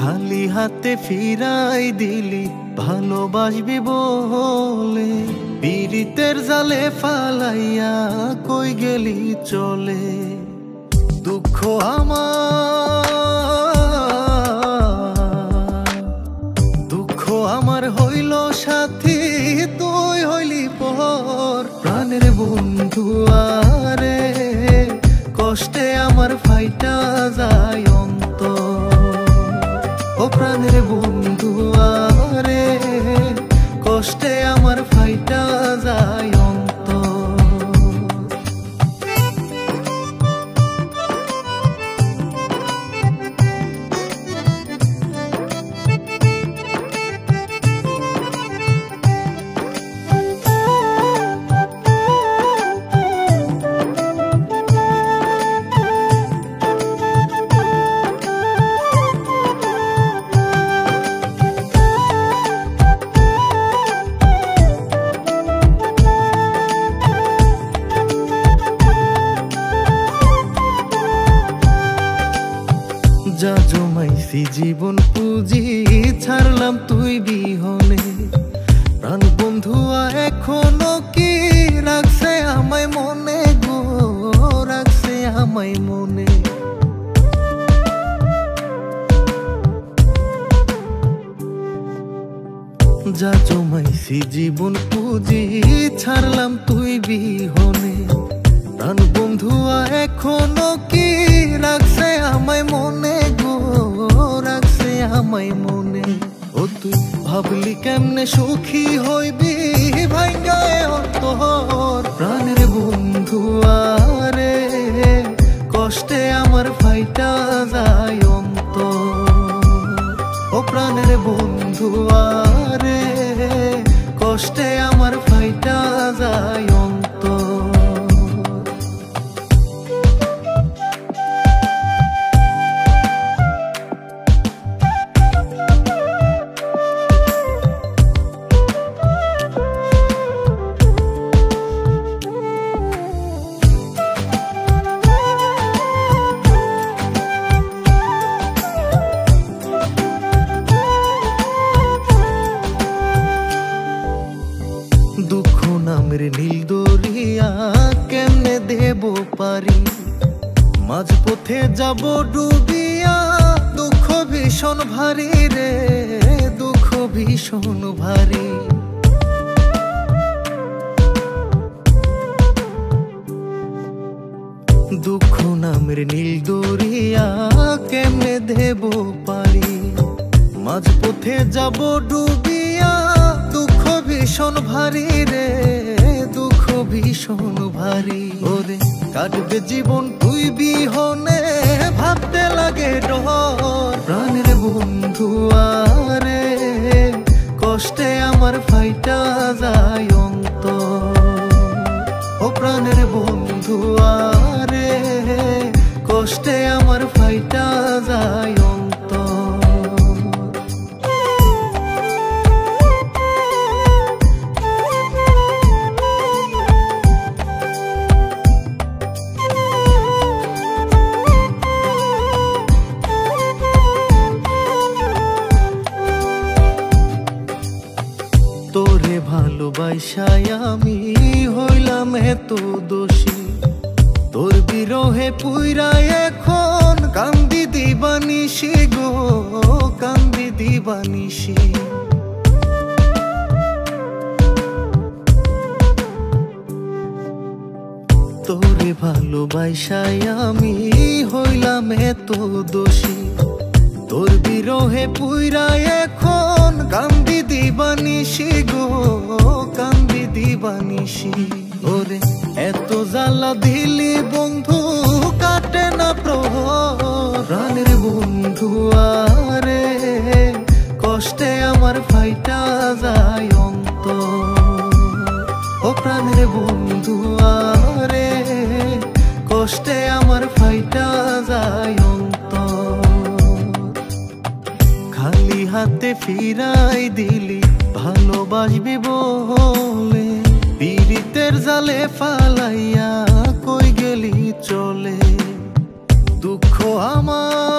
খালি হাতে ফিরাই দিলি ভালোবাসবি বলে, পীড়িতের জালে ফালাইয়া কই গেলি চলে। দুঃখ আমার হইল সাথী, তুই হইলি পর। প্রাণের বন্ধু আরে কষ্টে আমার ফাইটা যায় অন্তর। ও প্রাণের বন্ধু আরে কষ্টে আমার ফাইটা যায় অন্তর। যা জমাইছি জীবন পুঁজি ছাড়লাম তুই বিহনে। প্রাণ বন্ধুয়া এখনো কি রাখছে আমায় মনে গো, রাখছে আমায় মনে। যা জমাইছি জীবন পুঁজি ছাড়লাম তুই বিহনে। প্রাণ বন্ধুয়া এখনো কি রাখছে আমায় মনে গো, রাখছে আমায় মনে। ও তুই ভাবলি কেমনে সুখী হইবি ভাঙ্গায় অন্তর। প্রাণের বন্ধু আরে কষ্টে আমার ফাইটা যায় অন্তর। ও প্রাণের বন্ধু আরে কষ্টে আমার ফাইটা যায় অন্তর। দুঃখ নামের নীল দরিয়া কেমনে দেব পারি, মাঝ পথে যাব ডুবিয়া। দুঃখ ভীষণ ভারী রে, দুঃখ ভীষণ ভারী। দুঃখ নামের নীল দরিয়া কেমনে দেব পারি, মাঝ পথে যাব ডুবিয়া। দুঃখ ভীষণ ভারী রে, দুঃখ ভীষণ ভারী। ওরে কাটবে জীবন তুই বিহনে, ভাবতে লাগে ডর। প্রাণের বন্ধু আরে কষ্টে আমার ফাইটা যায় অন্তর। ও প্রাণের বন্ধু আরে কষ্টে আমার ফাইটা যায় অন্তর। তোরে ভালোবাসায় আমি হইলাম এত দোষী, তোর বিরহে পুইরা এখন কান্দি দিবানিশি গো, কান্দি দিবানিশি। তোরে ভালোবাসায় আমি হইলাম এত দোষী, তোর বিরহে পুইরা এখন কান্দি দিবানিশি গো, কান্দি দিবানিশি। ওরে এত জ্বালা দিলি বন্ধু কাটে না প্রহর। প্রাণের বন্ধু আরে কষ্টে আমার ফাইটা যায় অন্তর। ও প্রাণের বন্ধু আরে কষ্টে আমার ফাইটা যায় অন্তর। খালি হাতে ফিরাই দিলি ভালোবাসবি বলে, পীড়িতের জালে ফালাইয়া কই গেলি চলে। দুঃখ আমার